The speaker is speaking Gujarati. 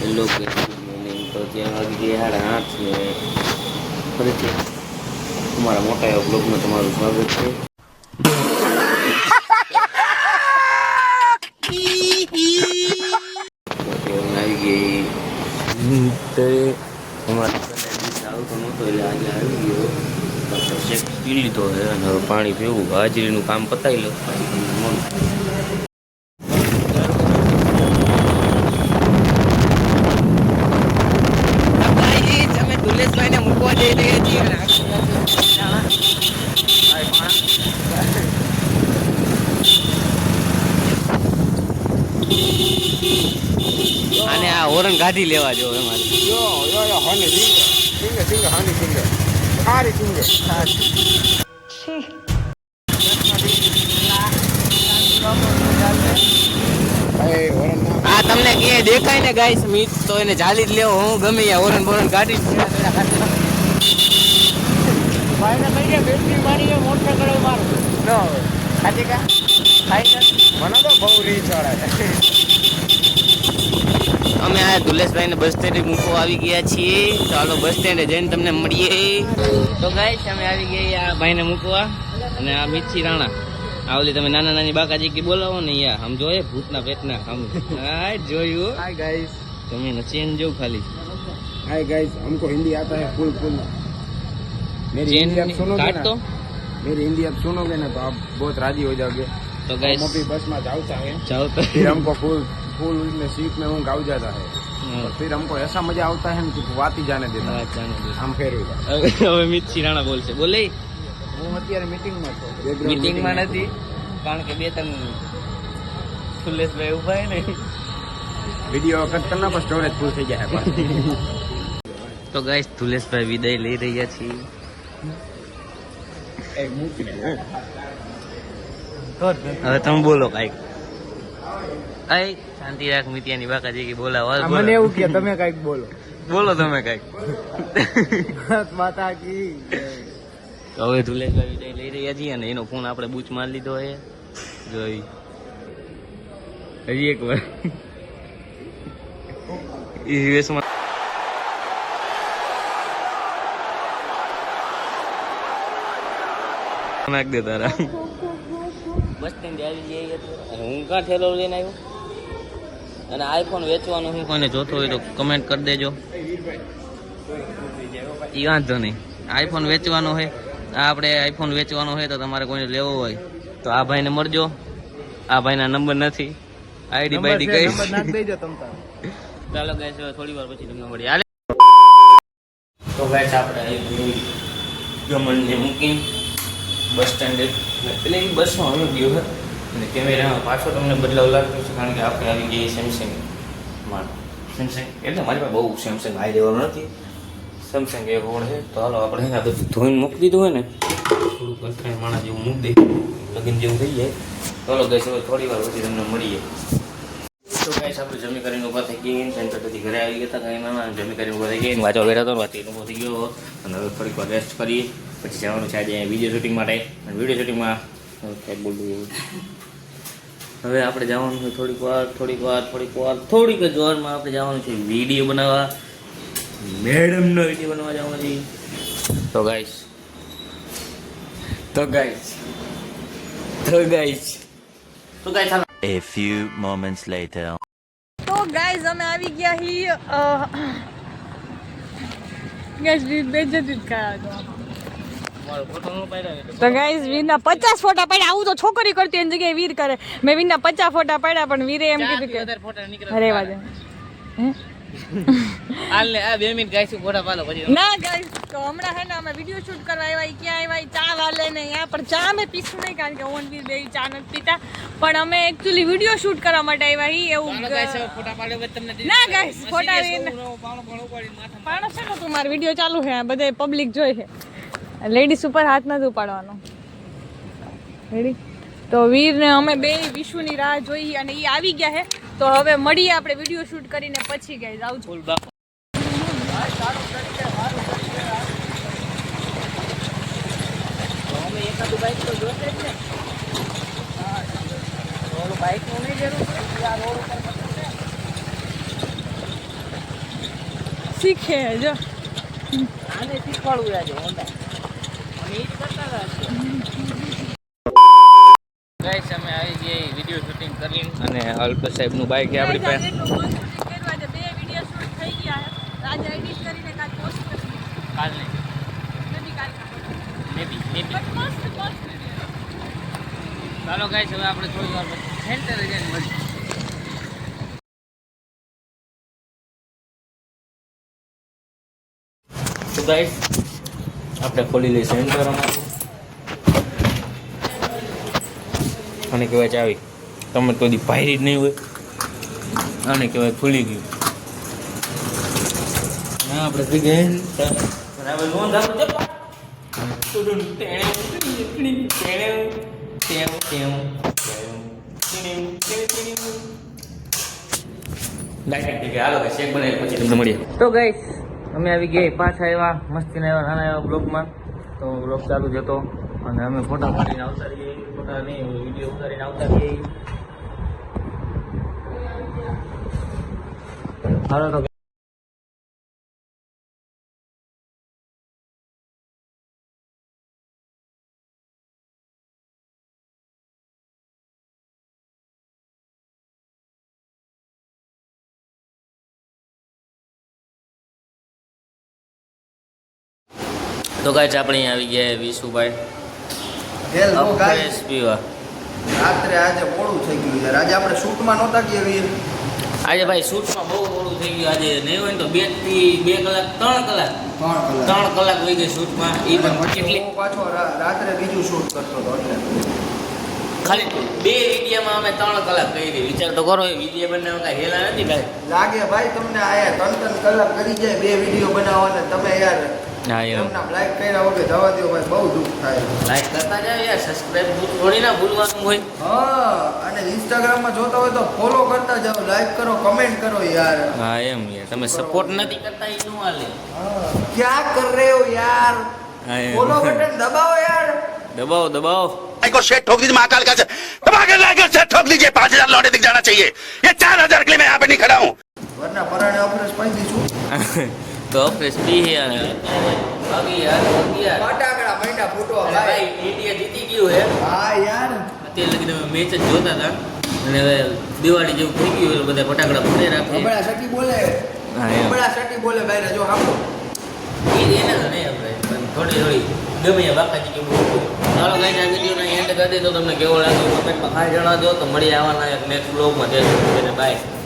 Hello good morning. તો ત્યાં વાગી ગયા 8:30 ને ફરીથી તમારા મોટા એવા બ્લોગમાં તમારું સ્વાગત છે. આવી ગઈ તો અમારા આવતો નહોતો એટલે આજે આવી ગયો. શેક પી લીધો છે અને હવે પાણી પીવું. હાજરીનું કામ પતાવી લો પછી તમને મળું. મૂકવા જઈ રહ્યા છીએ અને આ ઓરંગ ગાડી લેવા જો અમારે આ તમને ક્યાંય દેખાય ને ગાઈસ મીત તો એને જાલી જ લેવો. હું ગમે યા ઓરંગ બોરંગ ગાડી અમે આ ધુલેશભાઈને બસ સ્ટેન્ડે મૂકવા આવી ગયા છીએ. ચાલો બસ સ્ટેન્ડે જઈને તમને મળીએ. તો ગાઈસ અમે આવી ગયા આ ભાઈને મૂકવા અને આ મીઠી રાણા આ ઓલી તમે નાના નાની બાકાજી કે બોલાવો ને યા આમ જોઈએ ભૂતના પેટના આમ હા જોયું. હાય ગાઈસ તમે ચેન જો ખાલી. हाय गाइस हमको हिंदी आता है फुल फुल. मेरी हिंदी आप सुनोगे ना, मेरी हिंदी आप सुनोगे ना तो आप बहुत राजी हो जाओगे. तो गाइस हम अभी बस में जाता है फिर हमको फुल फुल में सीट में हूँ गाँव जाता है और फिर हमको ऐसा मजा आता है कि बात ही जाने देता है. हम फिर હવે મીઠી રાણા બોલશે. બોલે હું અત્યારે મીટિંગમાં છું. મીટિંગમાં નથી કારણ કે બે ત્રણ સુલેશભાઈ ઉભા હે ને वीडियो कट करना पर स्टोरेज फुल થઈ જાય. તો ગાઈસ ધુલેશભાઈ વિદાય લઈ રહ્યા છીએ. હવે તમે બોલો કાંઈક. આય શાંતિ રાખ મિતિયાની બાકાજી કે બોલાવો. મને એવું કે તમે કાંઈક બોલો. બોલો તમે કાંઈક. માતા કી. તો હવે ધુલેશભાઈ વિદાય લઈ રહ્યા છીએ અને એનો ફોન આપણે બૂચ મારી લીધો છે. જોઈ હજી એક વાર યુએસમાં નાખ દે તારા. બસ સ્ટેન્ડ આવી જઈએ હું કાં ઠેલો લઈને આવ્યો અને આઈફોન વેચવાનો હું કોઈને જોતો હોય તો કમેન્ટ કરી દેજો. એ વાંધો નહીં. આઈફોન વેચવાનો હોય આપણે આઈફોન વેચવાનો હોય તો તમારે કોઈને લેવો હોય તો આ ભાઈને મળજો. આ ભાઈના નંબર નથી. આઈડી બાઈડી કઈ દેજો તમ તાર. ચાલો ગાઈસ થોડી વાર પછી તમને મળી. હાલે તો ગાઈસ આપણે ગમનને મૂકી બસ સ્ટેન્ડે એટલે એ બસમાં અમે ગયો હતો અને કેમેરામાં પાછો તમને બદલાવ લાગતો છે કારણ કે આપણે આવી ગઈ સેમસંગમાં. સેમસંગ એટલે મારી પાસે બહુ સેમસંગ હાઈ લેવાનું નથી. સેમસંગ એ હોળ છે તો હાલો આપણે એના બધું ધોઈને મૂકી દીધું હોય ને થોડુંક કંઈ માણા જેવું મૂકી દે લગન જેવું થઈ જાય. ચાલો ગાઈસ હવે થોડી વાર પછી તમને મળીએ. તો ગાઈસ આપણે જમી કરીને ઊભા થઈ ગઈ સેન્ટરથી ઘરે આવી ગયા હતા કાંઈ નાના જમી કરીને ઊભા થઈ ગયા વાંચવા બેઠા હતો વાંચી ઊભો થઈ ગયો અને હવે થોડીક વાર રેસ્ટ કરીએ પછી જવાનું છે આજે વિડીયો શૂટિંગ માટે. અને વિડીયો શૂટિંગમાં કંઈક બોલવું એવું હવે આપણે જવાનું છે થોડીક જ વારમાં આપણે જવાનું છે વિડીયો બનાવવા. મેડમનો વિડીયો બનાવવા જવાનું છે. તો guys A few moments later. તો ગાઈઝ અમે આવી ગયા હી ગાઈઝ બેજતી કરાવો તો ગાઈઝ વીરના 50 ફોટા પાડ્યા. આવું તો છોકરી કરતી એની જગ્યાએ વીર કરે. મેં વીરના 50 ફોટા પાડ્યા પણ વીરે એમ કીધું કે અરે વાજે હાલ આ 2 મિનિટ ગાઈસ ફોટા પાડો પછી ના ગાઈઝ તો હમણાં હે ને અમે વિડીયો શૂટ કરવા આવ્યા. ક્યાં આવ્યા ચા વાલે ને અહીંયા પણ ચા અમે પીશું નહીં કારણ કે ઓન વીર બે ચા નથી પીતા પણ અમે એકચ્યુઅલી વિડીયો શૂટ કરવા માટે આવ્યા હી એવું. ફોટા પાડો તમને ના ગાઈસ ફોટા પાડો છે ને તું મારો વિડીયો ચાલુ છે બધે પબ્લિક જોઈ છે. લેડીઝ ઉપર હાથ નથી ઉપાડવાનો. રેડી તો વીરને અમે બે વિશુની રાહ જોઈ અને એ આવી ગયા છે તો હવે મળીએ આપણે વિડીયો શૂટ કરીને પછી ગાઈસ આવજો. એકાદું બાઈક તો જોશે જ ને. બાઈક નું નહીં જરૂર પડે આ રોડ ઉપર શીખે જો આને શીખવાડવું આજે હોન્ડા અમે એ જ કરતા હતા ગાઈસ અમે આવી ગયા વિડીયો શૂટિંગ કરી અને અલ્પ સાહેબનું બાઈક છે આપણી પાસે બે વિડીયો શૂટ થઈ ગયા આજે એડિટ કરીને કાલ પોસ્ટ કરી કાલ નહીં મેબી કાલ મેબી બટ મસ્ત ચાલો ગાઈસ હવે આપણે થોડી વાર પછી સેન્ટર જઈને મળીએ તો ગાઈસ આપણે ખોલી લઈએ સેન્ટર અમારું આને કહેવાય ચાવી તમે કોઈ દી પાયરી જ નહીં હોય આને કહેવાય ખુલી ગયું ના આપણે થઈ ગયા બરાબર નોંધ આપો તો મળીએ તો ગાઈસ અમે આવી ગયા પાછા આવ્યા મસ્તીના આવ્યા નાના એવા બ્લોગમાં તો બ્લોગ ચાલુ જ હતો અને અમે ફોટા પાડીને આવતા રહીએ ફોટા નહીં વિડીયો ઉતારીને આવતા રહીએ હાલો તો ગાઈસ આપણે અહીંયા આવી ગયા વિશુભાઈ હેલો ગાઈસ ફ્રેશ પીવા રાત્રે આજે મોડું થઈ ગયું યાર આજે આપણે શૂટમાં નહોતા ગયા વીર આજે ભાઈ શૂટમાં બહુ મોડું થઈ ગયું આજે નહીં હોય ને તો 2 થી 2 કલાક 3 કલાક વહી ગઈ શૂટમાં એ પણ કેટલી હું પાછો રાત્રે બીજું શૂટ કરતો હતો એટલે ખાલી 2 વિડીયોમાં અમે 3 કલાક કરી વિચાર તો કરો એ વિડીયો બનાવવા કાંઈ હેલા નથી ભાઈ લાગે ભાઈ તમને આયા 3 કલાક કરી જાય 2 વિડીયો બનાવવાના તમે યાર હા એમ તમને લાઈક કર્યા વગર જવા દો ભાઈ બહુ દુઃખ થાય લાઈક કરતા જાવ યાર સબસ્ક્રાઇબ થોડી ના ભૂલવાનું હોય હા અને ઇન્સ્ટાગ્રામમાં જોતા હોય તો ફોલો કરતા જાઓ લાઈક કરો કમેન્ટ કરો યાર હા એમ યાર તમે સપોર્ટ નથી કરતા એ નું હાલે ક્યાં કર રહે હો યાર હા એમ ફોલો બટન દબાવો યાર દબાવો को शेट ठोक दीजिए महाकाल का दबा के लाकर से ठोक दीजिए 5000 लौटे दिख जाना चाहिए ये 4000 के लिए मैं यहाँ पे नहीं खड़ा हूँ વરના પરાણે ઓપરેશ પાઈ દીધું તો ફ્રેશ પી યાર ફટાકડા મહિના ફૂટો ભાઈ ભાઈ ઇન્ડિયા જીતી ગયું હે હા યાર અત્યારે લગી તમે મેચ જ જોતા હતા અને હવે દિવાળી જેવું થઈ ગયું એટલે બધા ફટાકડા ફોડે રાખે હમણાં સટી બોલે હા એમ હમણાં સટી બોલે ભાઈ જો સાંભળો એ એને તો નહીં આપણે પણ થોડી ગમે એ બાકાજી કેવું ચાલો ગાઈસ આ વિડીયોનો એન્ડ કરી દે તો તમને કેવો લાગ્યો કમેન્ટમાં ખાસ જણાવજો તો મળી આવવાના એક નેક્સ્ટ બ્લોગમાં જય બાય